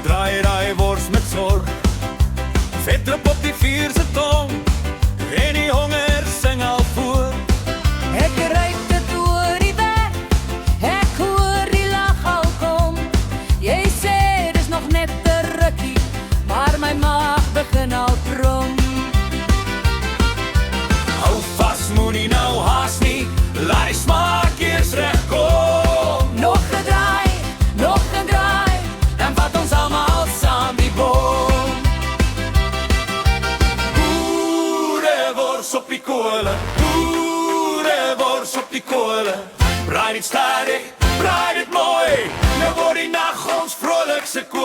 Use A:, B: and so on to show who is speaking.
A: Draai wors met zorg, vetdrup op die vuur se tong, en die honger sing al voor.
B: Ek ruik dit oor die weg, ek hoor die lag al kom. Jy sê dis nog net 'n rukkie, maar my maag begin al brom.
A: Hou vas, moenie nou haas nie, laat die smaak eers reg kom.
B: Nog 'n draai,
A: dan vat ons almal saam die boom. Boerewors op die kolle, boerewors op die kolle. Braai dit stadig, braai dit mooi, nou word die nag ons vrolikste koel.